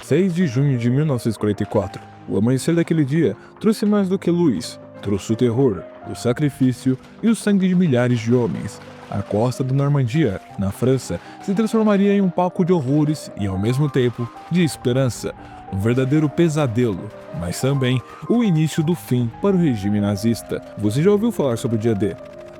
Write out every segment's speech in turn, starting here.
6 de junho de 1944. O amanhecer daquele dia trouxe mais do que luz. Trouxe o terror, o sacrifício e o sangue de milhares de homens. A costa da Normandia, na França, se transformaria em um palco de horrores e, ao mesmo tempo, de esperança. Um verdadeiro pesadelo, mas também o início do fim para o regime nazista. Você já ouviu falar sobre o dia D?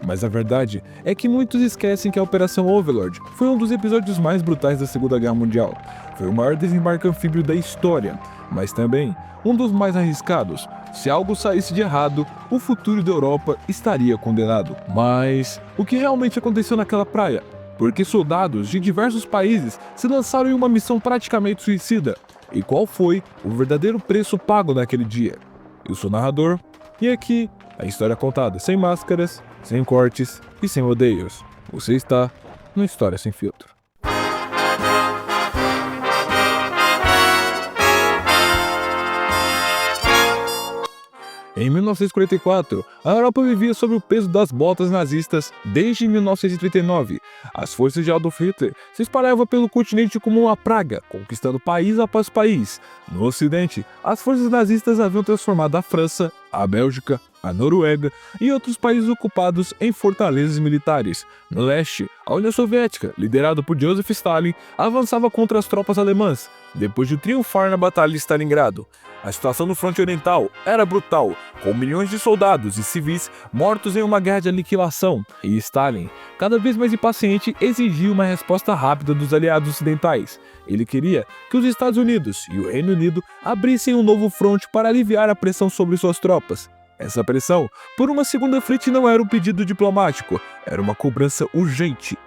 Mas a verdade é que muitos esquecem que a Operação Overlord foi um dos episódios mais brutais da Segunda Guerra Mundial. Foi o maior desembarque anfíbio da história, mas também um dos mais arriscados. Se algo saísse de errado, o futuro da Europa estaria condenado. Mas o que realmente aconteceu naquela praia? Porque soldados de diversos países se lançaram em uma missão praticamente suicida. E qual foi o verdadeiro preço pago naquele dia? Eu sou o narrador, e aqui a história contada sem máscaras, sem cortes e sem rodeios. Você está no História Sem Filtro. Em 1944, a Europa vivia sob o peso das botas nazistas desde 1939. As forças de Adolf Hitler se espalhavam pelo continente como uma praga, conquistando país após país. No Ocidente, as forças nazistas haviam transformado a França, a Bélgica, a Noruega e outros países ocupados em fortalezas militares. No leste, a União Soviética, liderada por Joseph Stalin, avançava contra as tropas alemãs, depois de triunfar na Batalha de Stalingrado. A situação no fronte oriental era brutal, com milhões de soldados e civis mortos em uma guerra de aniquilação, e Stalin, cada vez mais impaciente, exigia uma resposta rápida dos aliados ocidentais. Ele queria que os Estados Unidos e o Reino Unido abrissem um novo fronte para aliviar a pressão sobre suas tropas. Essa pressão por uma segunda frente não era um pedido diplomático, era uma cobrança urgente.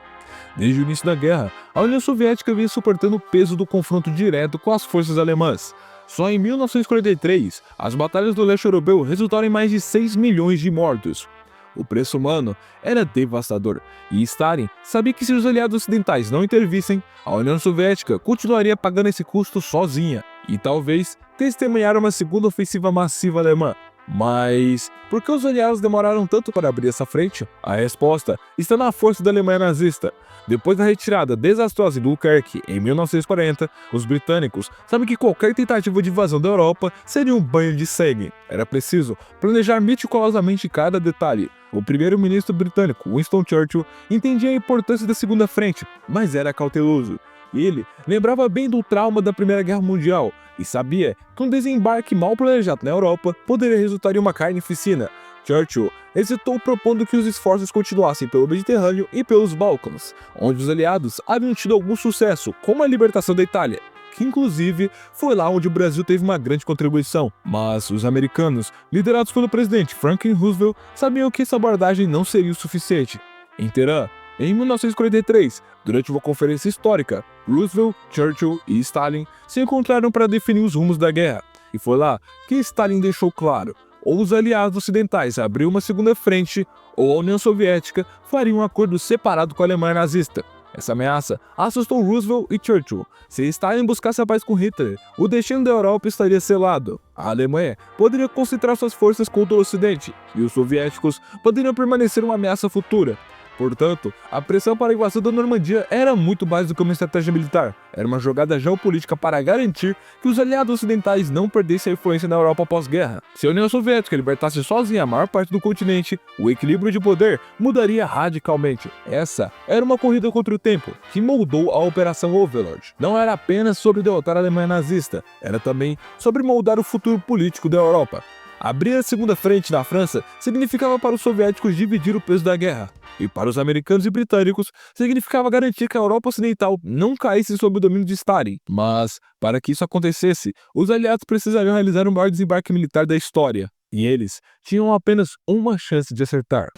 Desde o início da guerra, a União Soviética vinha suportando o peso do confronto direto com as forças alemãs. Só em 1943, as batalhas do leste europeu resultaram em mais de 6 milhões de mortos. O preço humano era devastador, e Stalin sabia que se os aliados ocidentais não intervissem, a União Soviética continuaria pagando esse custo sozinha, e talvez testemunhar uma segunda ofensiva massiva alemã. Mas por que os aliados demoraram tanto para abrir essa frente? A resposta está na força da Alemanha nazista. Depois da retirada desastrosa de Dunkerque em 1940, os britânicos sabem que qualquer tentativa de invasão da Europa seria um banho de sangue. Era preciso planejar meticulosamente cada detalhe. O primeiro-ministro britânico, Winston Churchill, entendia a importância da segunda frente, mas era cauteloso. Ele lembrava bem do trauma da Primeira Guerra Mundial e sabia que um desembarque mal planejado na Europa poderia resultar em uma carnificina. Churchill hesitou, propondo que os esforços continuassem pelo Mediterrâneo e pelos Balcãs, onde os aliados haviam tido algum sucesso, como a libertação da Itália, que inclusive foi lá onde o Brasil teve uma grande contribuição. Mas os americanos, liderados pelo presidente Franklin Roosevelt, sabiam que essa abordagem não seria o suficiente. Em Teherã, em 1943, durante uma conferência histórica, Roosevelt, Churchill e Stalin se encontraram para definir os rumos da guerra. E foi lá que Stalin deixou claro: ou os aliados ocidentais abriam uma segunda frente, ou a União Soviética faria um acordo separado com a Alemanha nazista. Essa ameaça assustou Roosevelt e Churchill. Se Stalin buscasse a paz com Hitler, o destino da Europa estaria selado. A Alemanha poderia concentrar suas forças contra o Ocidente, e os soviéticos poderiam permanecer uma ameaça futura. Portanto, a pressão para a invasão da Normandia era muito mais do que uma estratégia militar. Era uma jogada geopolítica para garantir que os aliados ocidentais não perdessem a influência na Europa pós-guerra. Se a União Soviética libertasse sozinha a maior parte do continente, o equilíbrio de poder mudaria radicalmente. Essa era uma corrida contra o tempo, que moldou a Operação Overlord. Não era apenas sobre derrotar a Alemanha nazista, era também sobre moldar o futuro político da Europa. Abrir a segunda frente na França significava para os soviéticos dividir o peso da guerra, e para os americanos e britânicos significava garantir que a Europa Ocidental não caísse sob o domínio de Stalin. Mas, para que isso acontecesse, os aliados precisariam realizar o maior desembarque militar da história, e eles tinham apenas uma chance de acertar.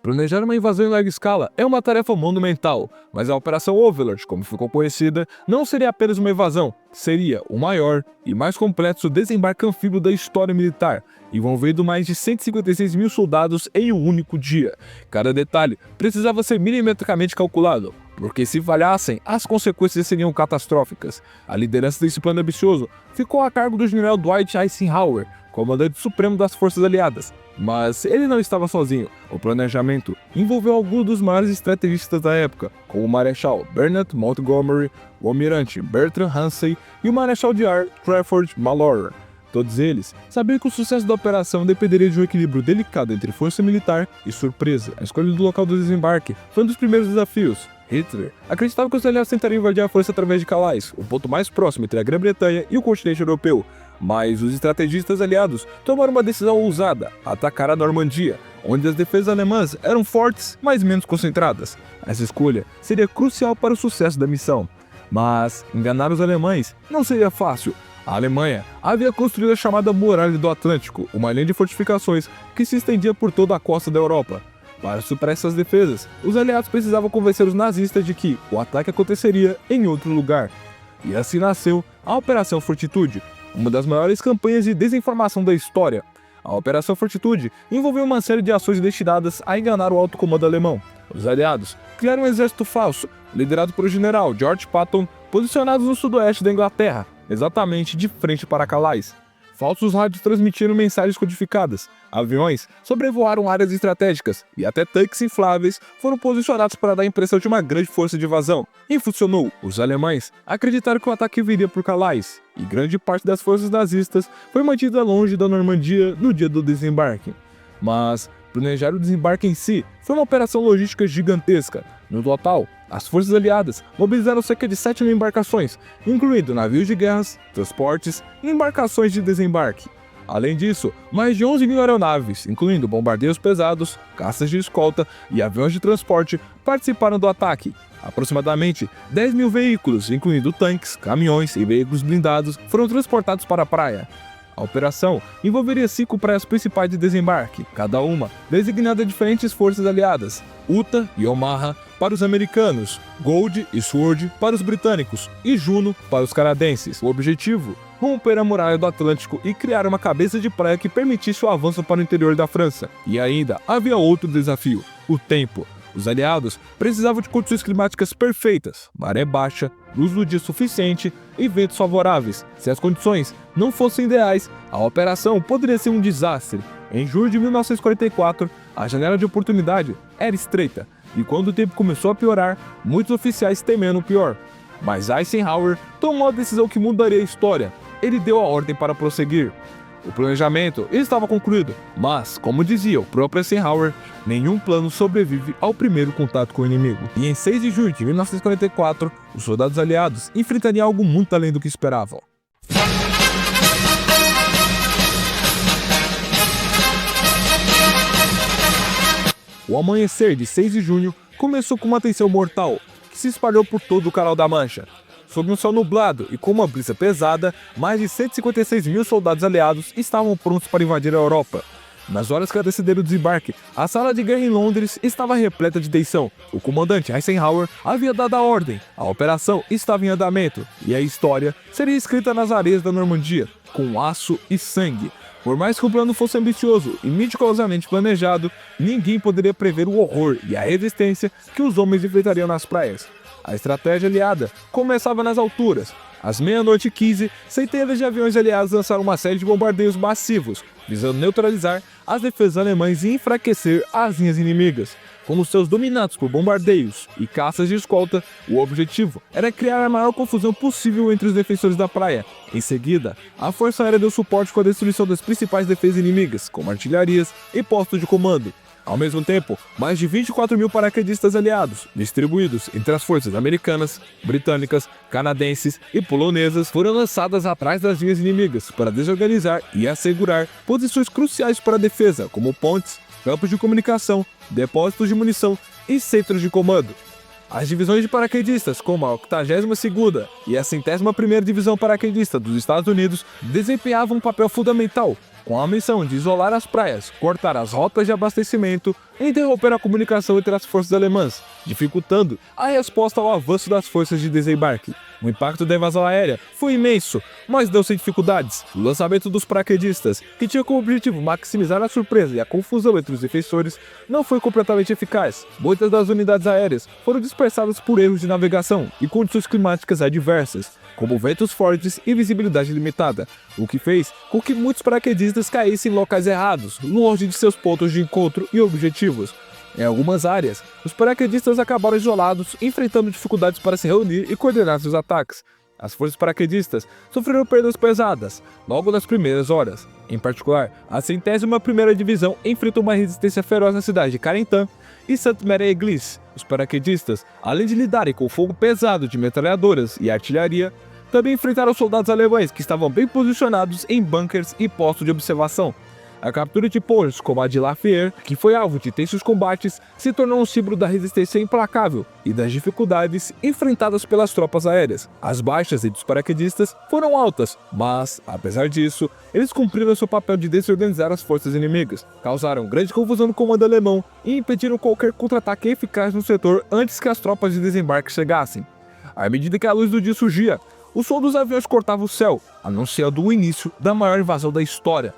Planejar uma invasão em larga escala é uma tarefa monumental, mas a Operação Overlord, como ficou conhecida, não seria apenas uma invasão, seria o maior e mais complexo desembarque anfíbio da história militar, envolvendo mais de 156 mil soldados em um único dia. Cada detalhe precisava ser milimetricamente calculado. porque se falhassem, as consequências seriam catastróficas. A liderança desse plano ambicioso ficou a cargo do general Dwight Eisenhower, comandante supremo das forças aliadas. Mas ele não estava sozinho. O planejamento envolveu alguns dos maiores estrategistas da época, como o Marechal Bernard Montgomery, o almirante Bertrand Ramsay e o Marechal de Ar Trafford Mallory. Todos eles sabiam que o sucesso da operação dependeria de um equilíbrio delicado entre força militar e surpresa. A escolha do local do desembarque foi um dos primeiros desafios. Hitler acreditava que os aliados tentariam invadir a força através de Calais, o ponto mais próximo entre a Grã-Bretanha e o continente europeu. Mas os estrategistas aliados tomaram uma decisão ousada: atacar a Normandia, onde as defesas alemãs eram fortes, mas menos concentradas. Essa escolha seria crucial para o sucesso da missão. Mas enganar os alemães não seria fácil. A Alemanha havia construído a chamada Muralha do Atlântico, uma linha de fortificações que se estendia por toda a costa da Europa. Para superar essas defesas, os aliados precisavam convencer os nazistas de que o ataque aconteceria em outro lugar. E assim nasceu a Operação Fortitude, uma das maiores campanhas de desinformação da história. A Operação Fortitude envolveu uma série de ações destinadas a enganar o alto comando alemão. Os aliados criaram um exército falso, liderado por o general George Patton, posicionados no sudoeste da Inglaterra, exatamente de frente para Calais. Falsos rádios transmitiram mensagens codificadas, aviões sobrevoaram áreas estratégicas e até tanques infláveis foram posicionados para dar a impressão de uma grande força de invasão. E funcionou. Os alemães acreditaram que o ataque viria por Calais, e grande parte das forças nazistas foi mantida longe da Normandia no dia do desembarque. Mas planejar o desembarque em si foi uma operação logística gigantesca. No total, as forças aliadas mobilizaram cerca de 7 mil embarcações, incluindo navios de guerras, transportes e embarcações de desembarque. Além disso, mais de 11 mil aeronaves, incluindo bombardeiros pesados, caças de escolta e aviões de transporte, participaram do ataque. Aproximadamente 10 mil veículos, incluindo tanques, caminhões e veículos blindados, foram transportados para a praia. A operação envolveria 5 praias principais de desembarque, cada uma designada a diferentes forças aliadas: Utah e Omaha para os americanos, Gold e Sword para os britânicos e Juno para os canadenses. O objetivo: romper a muralha do Atlântico e criar uma cabeça de praia que permitisse o avanço para o interior da França. E ainda havia outro desafio: o tempo. Os aliados precisavam de condições climáticas perfeitas, maré baixa, luz do dia suficiente e ventos favoráveis. Se as condições não fossem ideais, a operação poderia ser um desastre. Em julho de 1944, a janela de oportunidade era estreita, e quando o tempo começou a piorar, muitos oficiais temendo o pior. Mas Eisenhower tomou a decisão que mudaria a história. Ele deu a ordem para prosseguir. O planejamento estava concluído, mas, como dizia o próprio Eisenhower, nenhum plano sobrevive ao primeiro contato com o inimigo. E em 6 de julho de 1944, os soldados aliados enfrentariam algo muito além do que esperavam. O amanhecer de 6 de junho começou com uma tensão mortal, que se espalhou por todo o Canal da Mancha. Sob um céu nublado e com uma brisa pesada, mais de 156 mil soldados aliados estavam prontos para invadir a Europa. Nas horas que antecederam o desembarque, a sala de guerra em Londres estava repleta de tensão. O comandante Eisenhower havia dado a ordem, a operação estava em andamento, e a história seria escrita nas areias da Normandia, com aço e sangue. Por mais que o plano fosse ambicioso e meticulosamente planejado, ninguém poderia prever o horror e a resistência que os homens enfrentariam nas praias. A estratégia aliada começava nas alturas. Às meia-noite e 15, centenas de aviões aliados lançaram uma série de bombardeios massivos, visando neutralizar as defesas alemãs e enfraquecer as linhas inimigas. Como seus dominados por bombardeios e caças de escolta, o objetivo era criar a maior confusão possível entre os defensores da praia. Em seguida, a Força Aérea deu suporte com a destruição das principais defesas inimigas, como artilharias e postos de comando. Ao mesmo tempo, mais de 24 mil paraquedistas aliados, distribuídos entre as forças americanas, britânicas, canadenses e polonesas, foram lançadas atrás das linhas inimigas para desorganizar e assegurar posições cruciais para a defesa, como pontes, campos de comunicação, depósitos de munição e centros de comando. As divisões de paraquedistas, como a 82ª e a 101ª Divisão Paraquedista dos Estados Unidos, desempenhavam um papel fundamental, com a missão de isolar as praias, cortar as rotas de abastecimento e interromper a comunicação entre as forças alemãs, dificultando a resposta ao avanço das forças de desembarque. O impacto da invasão aérea foi imenso, mas deu sem dificuldades. O lançamento dos paraquedistas, que tinha como objetivo maximizar a surpresa e a confusão entre os defensores, não foi completamente eficaz. Muitas das unidades aéreas foram dispersadas por erros de navegação e condições climáticas adversas, como ventos fortes e visibilidade limitada, o que fez com que muitos paraquedistas caíssem em locais errados, longe de seus pontos de encontro e objetivos. Em algumas áreas, os paraquedistas acabaram isolados, enfrentando dificuldades para se reunir e coordenar seus ataques. As forças paraquedistas sofreram perdas pesadas logo nas primeiras horas. Em particular, a 101ª Divisão enfrentou uma resistência feroz na cidade de Carentan e Sainte-Mère-Église. Os paraquedistas, além de lidarem com o fogo pesado de metralhadoras e artilharia, também enfrentaram soldados alemães que estavam bem posicionados em bunkers e postos de observação. A captura de pontos como a de Lafayette, que foi alvo de tensos combates, se tornou um símbolo da resistência implacável e das dificuldades enfrentadas pelas tropas aéreas. As baixas entre os paraquedistas foram altas, mas, apesar disso, eles cumpriram seu papel de desorganizar as forças inimigas, causaram grande confusão no comando alemão e impediram qualquer contra-ataque eficaz no setor antes que as tropas de desembarque chegassem. À medida que a luz do dia surgia, o som dos aviões cortava o céu, anunciando o início da maior invasão da história.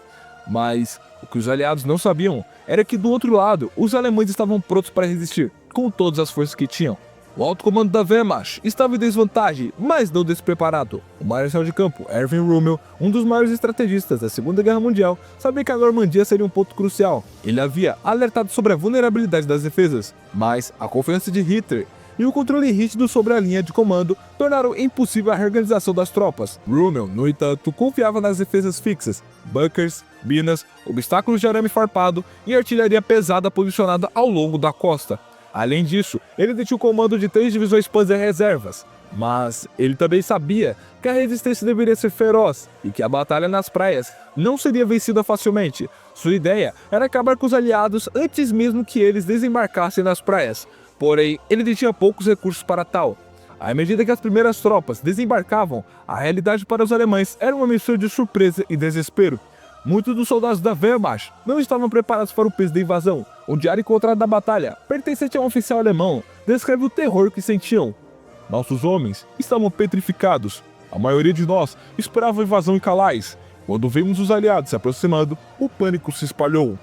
Mas o que os aliados não sabiam era que do outro lado, os alemães estavam prontos para resistir, com todas as forças que tinham. O alto comando da Wehrmacht estava em desvantagem, mas não despreparado. O marechal de campo Erwin Rommel, um dos maiores estrategistas da Segunda Guerra Mundial, sabia que a Normandia seria um ponto crucial. Ele havia alertado sobre a vulnerabilidade das defesas, mas a confiança de Hitler e o controle rígido sobre a linha de comando tornaram impossível a reorganização das tropas. Rommel, no entanto, confiava nas defesas fixas, bunkers, minas, obstáculos de arame farpado e artilharia pesada posicionada ao longo da costa. Além disso, ele detinha o comando de 3 divisões Panzer reservas. Mas ele também sabia que a resistência deveria ser feroz e que a batalha nas praias não seria vencida facilmente. Sua ideia era acabar com os aliados antes mesmo que eles desembarcassem nas praias. Porém, ele detinha poucos recursos para tal. À medida que as primeiras tropas desembarcavam, a realidade para os alemães era uma mistura de surpresa e desespero. Muitos dos soldados da Wehrmacht não estavam preparados para o peso da invasão. O diário encontrado da batalha, pertencente a um oficial alemão, descreve o terror que sentiam. Nossos homens estavam petrificados. A maioria de nós esperava a invasão em Calais. Quando vimos os aliados se aproximando, o pânico se espalhou.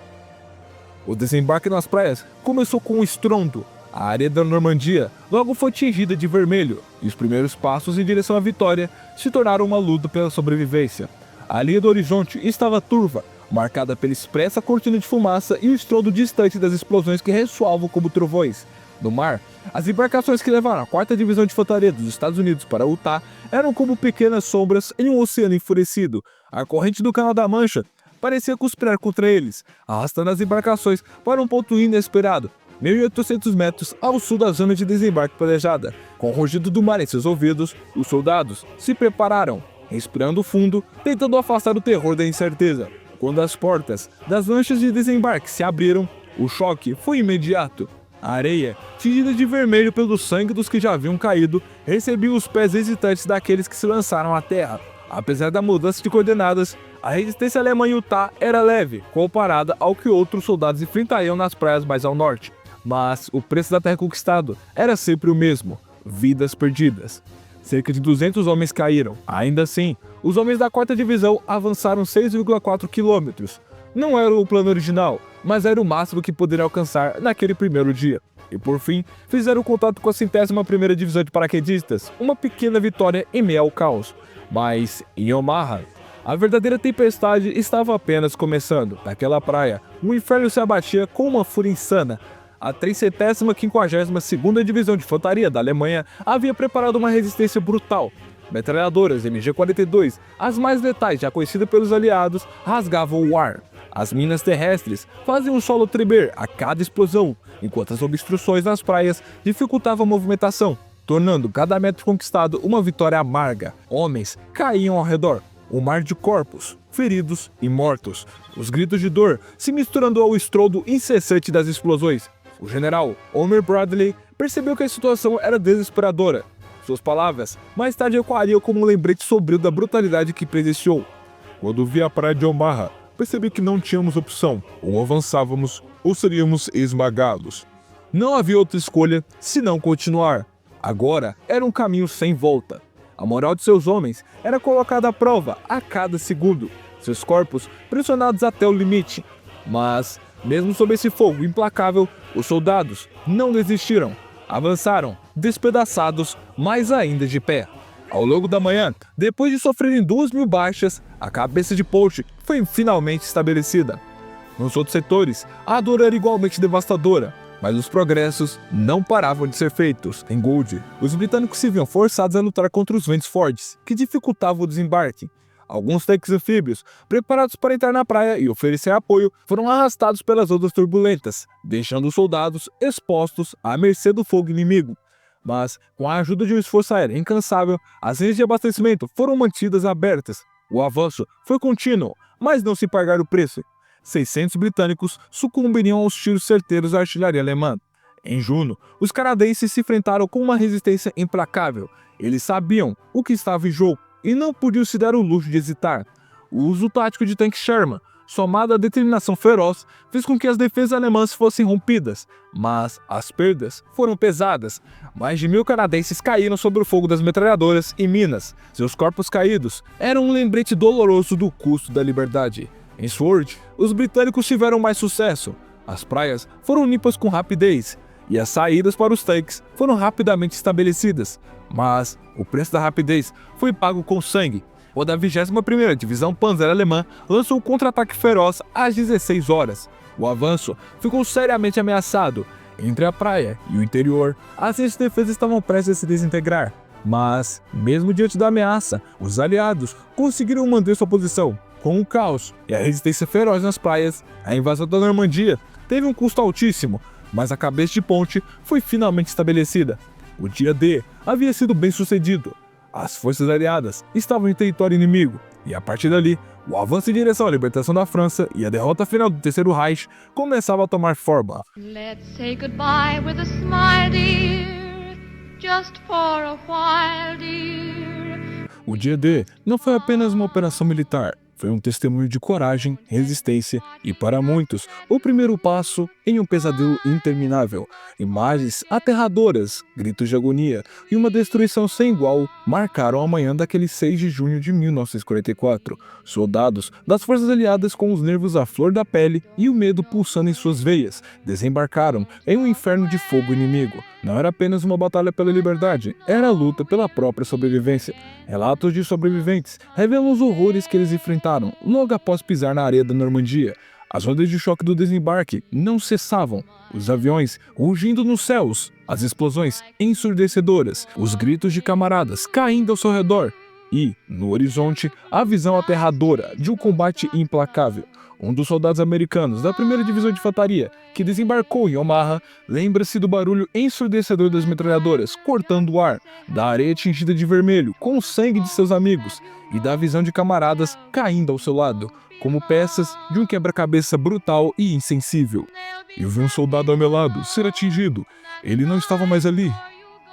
O desembarque nas praias começou com um estrondo. A área da Normandia logo foi tingida de vermelho, e os primeiros passos em direção à vitória se tornaram uma luta pela sobrevivência. A linha do horizonte estava turva, marcada pela espessa cortina de fumaça e o estrondo distante das explosões que ressoavam como trovões. No mar, as embarcações que levaram a 4ª Divisão de Infantaria dos Estados Unidos para Utah eram como pequenas sombras em um oceano enfurecido. A corrente do Canal da Mancha parecia conspirar contra eles, arrastando as embarcações para um ponto inesperado, 1.800 metros ao sul da zona de desembarque planejada. Com o rugido do mar em seus ouvidos, os soldados se prepararam, respirando fundo, tentando afastar o terror da incerteza. Quando as portas das lanchas de desembarque se abriram, o choque foi imediato. A areia, tingida de vermelho pelo sangue dos que já haviam caído, recebia os pés hesitantes daqueles que se lançaram à terra. Apesar da mudança de coordenadas, a resistência alemã em Utah era leve, comparada ao que outros soldados enfrentariam nas praias mais ao norte. Mas o preço da terra conquistada era sempre o mesmo: vidas perdidas. Cerca de 200 homens caíram. Ainda assim, os homens da 4ª Divisão avançaram 6,4 quilômetros. Não era o plano original, mas era o máximo que poderiam alcançar naquele primeiro dia. E por fim, fizeram contato com a 101ª Divisão de Paraquedistas, uma pequena vitória em meio ao caos. Mas, em Omaha, a verdadeira tempestade estava apenas começando. Naquela praia, o inferno se abatia com uma fúria insana. A 352ª Divisão de Infantaria da Alemanha havia preparado uma resistência brutal. Metralhadoras MG-42, as mais letais já conhecidas pelos aliados, rasgavam o ar. As minas terrestres faziam o solo tremer a cada explosão, enquanto as obstruções nas praias dificultavam a movimentação, tornando cada metro conquistado uma vitória amarga. Homens caíam ao redor, um mar de corpos, feridos e mortos, os gritos de dor se misturando ao estrondo incessante das explosões. O general Homer Bradley percebeu que a situação era desesperadora. Suas palavras mais tarde ecoariam como um lembrete sombrio da brutalidade que presenciou. Quando vi a praia de Omaha, percebi que não tínhamos opção. Ou avançávamos, ou seríamos esmagados. Não havia outra escolha senão continuar. Agora era um caminho sem volta. A moral de seus homens era colocada à prova a cada segundo, seus corpos pressionados até o limite. Mas, mesmo sob esse fogo implacável, os soldados não desistiram. Avançaram, despedaçados, mas ainda de pé. Ao longo da manhã, depois de sofrerem 2.000 baixas, a cabeça de Polk foi finalmente estabelecida. Nos outros setores, a dor era igualmente devastadora, mas os progressos não paravam de ser feitos. Em Gold, os britânicos se viam forçados a lutar contra os ventos fortes, que dificultavam o desembarque. Alguns tanques anfíbios, preparados para entrar na praia e oferecer apoio, foram arrastados pelas ondas turbulentas, deixando os soldados expostos à mercê do fogo inimigo. Mas, com a ajuda de um esforço aéreo incansável, as linhas de abastecimento foram mantidas abertas. O avanço foi contínuo, mas não se pagaram o preço. 600 britânicos sucumbiriam aos tiros certeiros da artilharia alemã. Em junho, os canadenses se enfrentaram com uma resistência implacável. Eles sabiam o que estava em jogo e não podiam se dar o luxo de hesitar. O uso tático de tanques Sherman, somado à determinação feroz, fez com que as defesas alemãs fossem rompidas, mas as perdas foram pesadas. Mais de 1.000 canadenses caíram sob o fogo das metralhadoras e minas. Seus corpos caídos eram um lembrete doloroso do custo da liberdade. Em Sword, os britânicos tiveram mais sucesso. As praias foram limpas com rapidez e as saídas para os tanques foram rapidamente estabelecidas. Mas o preço da rapidez foi pago com sangue, quando a 21ª Divisão Panzer Alemã lançou um contra-ataque feroz às 16 horas. O avanço ficou seriamente ameaçado. Entre a praia e o interior, as defesas estavam prestes a se desintegrar. Mas, mesmo diante da ameaça, os aliados conseguiram manter sua posição. Com o caos e a resistência feroz nas praias, a invasão da Normandia teve um custo altíssimo, mas a cabeça de ponte foi finalmente estabelecida. O dia D havia sido bem sucedido. As forças aliadas estavam em território inimigo, e a partir dali, o avanço em direção à libertação da França e a derrota final do Terceiro Reich começava a tomar forma. Let's say goodbye with a smile, dear, just for a while, dear. O dia D não foi apenas uma operação militar. Foi um testemunho de coragem, resistência e, para muitos, o primeiro passo em um pesadelo interminável. Imagens aterradoras, gritos de agonia e uma destruição sem igual marcaram a manhã daquele 6 de junho de 1944. Soldados das forças aliadas, com os nervos à flor da pele e o medo pulsando em suas veias, desembarcaram em um inferno de fogo inimigo. Não era apenas uma batalha pela liberdade, era a luta pela própria sobrevivência. Relatos de sobreviventes revelam os horrores que eles enfrentaram logo após pisar na areia da Normandia. As ondas de choque do desembarque não cessavam, os aviões rugindo nos céus, as explosões ensurdecedoras, os gritos de camaradas caindo ao seu redor e, no horizonte, a visão aterradora de um combate implacável. Um dos soldados americanos da 1ª Divisão de Infantaria, que desembarcou em Omaha, lembra-se do barulho ensurdecedor das metralhadoras cortando o ar, da areia tingida de vermelho com o sangue de seus amigos e da visão de camaradas caindo ao seu lado, como peças de um quebra-cabeça brutal e insensível. Eu vi um soldado ao meu lado ser atingido. Ele não estava mais ali.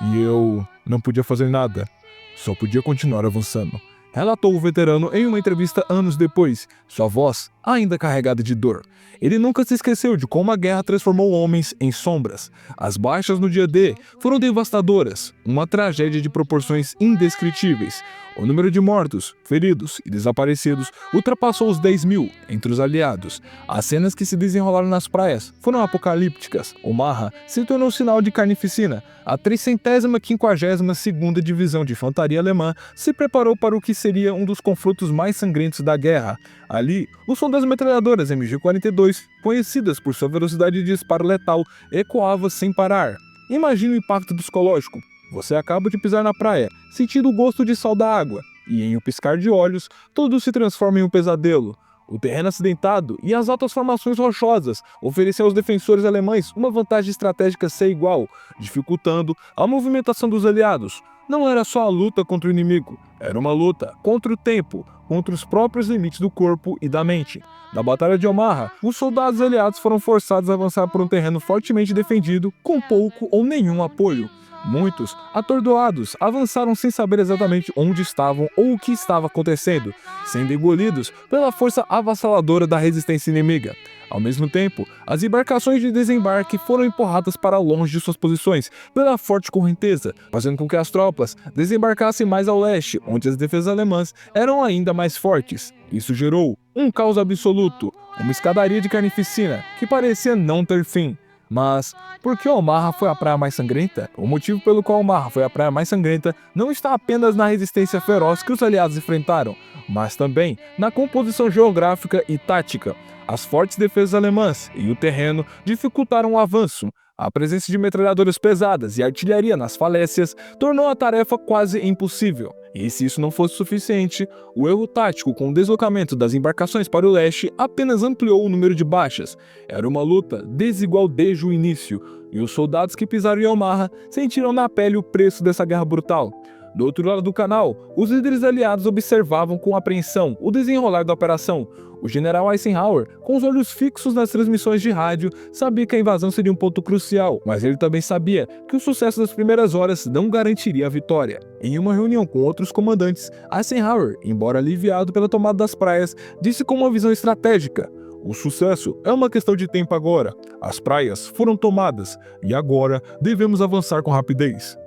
E eu não podia fazer nada. Só podia continuar avançando. Relatou o veterano em uma entrevista anos depois, sua voz ainda carregada de dor. Ele nunca se esqueceu de como a guerra transformou homens em sombras. As baixas no dia D foram devastadoras, uma tragédia de proporções indescritíveis. O número de mortos, feridos e desaparecidos ultrapassou os 10.000 entre os aliados. As cenas que se desenrolaram nas praias foram apocalípticas. Omaha se tornou sinal de carnificina. A 352ª Divisão de Infantaria Alemã se preparou para o que seria um dos confrontos mais sangrentos da guerra. Ali, o som das metralhadoras MG-42, conhecidas por sua velocidade de disparo letal, ecoava sem parar. Imagine o impacto psicológico. Você acaba de pisar na praia, sentindo o gosto de sal da água, e em um piscar de olhos, tudo se transforma em um pesadelo. O terreno acidentado e as altas formações rochosas ofereciam aos defensores alemães uma vantagem estratégica sem igual, dificultando a movimentação dos aliados. Não era só a luta contra o inimigo, era uma luta contra o tempo, contra os próprios limites do corpo e da mente. Na Batalha de Omaha, os soldados aliados foram forçados a avançar por um terreno fortemente defendido, com pouco ou nenhum apoio. Muitos, atordoados, avançaram sem saber exatamente onde estavam ou o que estava acontecendo, sendo engolidos pela força avassaladora da resistência inimiga. Ao mesmo tempo, as embarcações de desembarque foram empurradas para longe de suas posições pela forte correnteza, fazendo com que as tropas desembarcassem mais ao leste, onde as defesas alemãs eram ainda mais fortes. Isso gerou um caos absoluto, uma escadaria de carnificina que parecia não ter fim. Mas, por que Omaha foi a praia mais sangrenta? O motivo pelo qual Omaha foi a praia mais sangrenta não está apenas na resistência feroz que os aliados enfrentaram, mas também na composição geográfica e tática. As fortes defesas alemãs e o terreno dificultaram o avanço. A presença de metralhadoras pesadas e artilharia nas falésias tornou a tarefa quase impossível. E se isso não fosse suficiente, o erro tático com o deslocamento das embarcações para o leste apenas ampliou o número de baixas. Era uma luta desigual desde o início, e os soldados que pisaram em Omaha sentiram na pele o preço dessa guerra brutal. Do outro lado do canal, os líderes aliados observavam com apreensão o desenrolar da operação. O general Eisenhower, com os olhos fixos nas transmissões de rádio, sabia que a invasão seria um ponto crucial, mas ele também sabia que o sucesso das primeiras horas não garantiria a vitória. Em uma reunião com outros comandantes, Eisenhower, embora aliviado pela tomada das praias, disse com uma visão estratégica: "O sucesso é uma questão de tempo agora. As praias foram tomadas e agora devemos avançar com rapidez."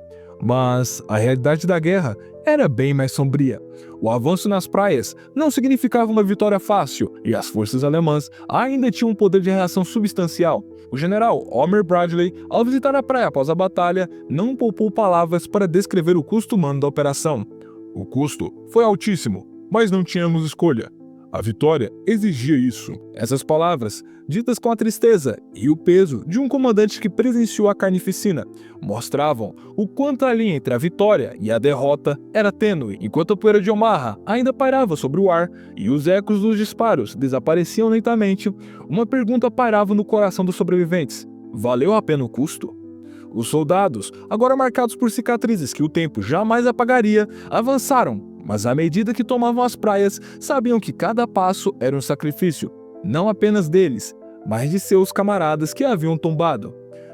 Mas a realidade da guerra era bem mais sombria. O avanço nas praias não significava uma vitória fácil, e as forças alemãs ainda tinham um poder de reação substancial. O general Homer Bradley, ao visitar a praia após a batalha, não poupou palavras para descrever o custo humano da operação. "O custo foi altíssimo, mas não tínhamos escolha. A vitória exigia isso." Essas palavras, ditas com a tristeza e o peso de um comandante que presenciou a carnificina, mostravam o quanto a linha entre a vitória e a derrota era tênue, enquanto a poeira de Omaha ainda pairava sobre o ar e os ecos dos disparos desapareciam lentamente. Uma pergunta pairava no coração dos sobreviventes: valeu a pena o custo? Os soldados, agora marcados por cicatrizes que o tempo jamais apagaria, avançaram, mas à medida que tomavam as praias, sabiam que cada passo era um sacrifício, não apenas deles, mas de seus camaradas que haviam tombado.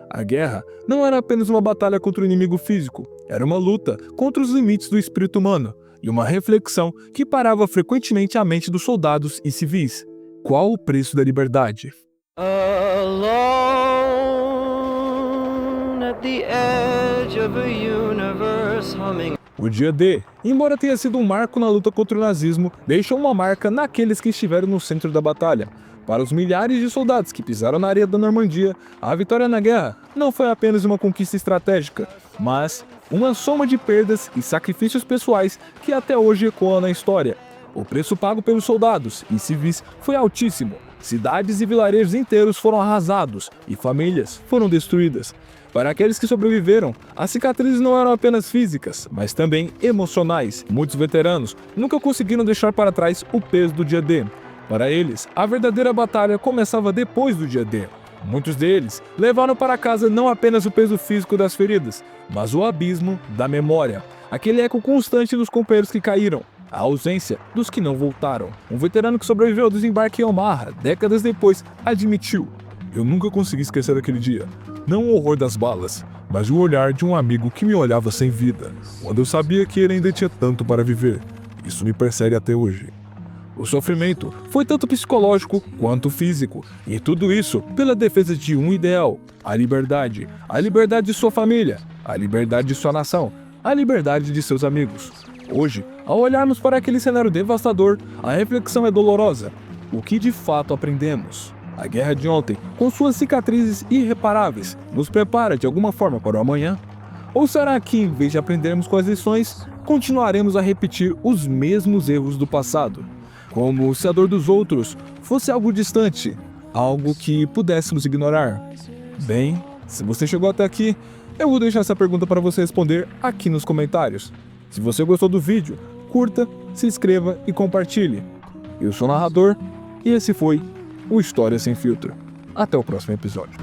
A guerra não era apenas uma batalha contra o inimigo físico, era uma luta contra os limites do espírito humano, e uma reflexão que parava frequentemente a mente dos soldados e civis. Qual o preço da liberdade? Alone at the edge of a universe humming. O dia D, embora tenha sido um marco na luta contra o nazismo, deixou uma marca naqueles que estiveram no centro da batalha. Para os milhares de soldados que pisaram na areia da Normandia, a vitória na guerra não foi apenas uma conquista estratégica, mas uma soma de perdas e sacrifícios pessoais que até hoje ecoam na história. O preço pago pelos soldados e civis foi altíssimo. Cidades e vilarejos inteiros foram arrasados e famílias foram destruídas. Para aqueles que sobreviveram, as cicatrizes não eram apenas físicas, mas também emocionais. Muitos veteranos nunca conseguiram deixar para trás o peso do dia D. Para eles, a verdadeira batalha começava depois do dia D. Muitos deles levaram para casa não apenas o peso físico das feridas, mas o abismo da memória. Aquele eco constante dos companheiros que caíram, a ausência dos que não voltaram. Um veterano que sobreviveu ao desembarque em Omaha, décadas depois, admitiu: "Eu nunca consegui esquecer aquele dia. Não o horror das balas, mas o olhar de um amigo que me olhava sem vida, quando eu sabia que ele ainda tinha tanto para viver. Isso me persegue até hoje." O sofrimento foi tanto psicológico quanto físico, e tudo isso pela defesa de um ideal: a liberdade de sua família, a liberdade de sua nação, a liberdade de seus amigos. Hoje, ao olharmos para aquele cenário devastador, a reflexão é dolorosa. O que de fato aprendemos? A guerra de ontem, com suas cicatrizes irreparáveis, nos prepara de alguma forma para o amanhã? Ou será que, em vez de aprendermos com as lições, continuaremos a repetir os mesmos erros do passado? Como se a dor dos outros fosse algo distante, algo que pudéssemos ignorar? Bem, se você chegou até aqui, eu vou deixar essa pergunta para você responder aqui nos comentários. Se você gostou do vídeo, curta, se inscreva e compartilhe. Eu sou o narrador e esse foi o História Sem Filtro. Até o próximo episódio.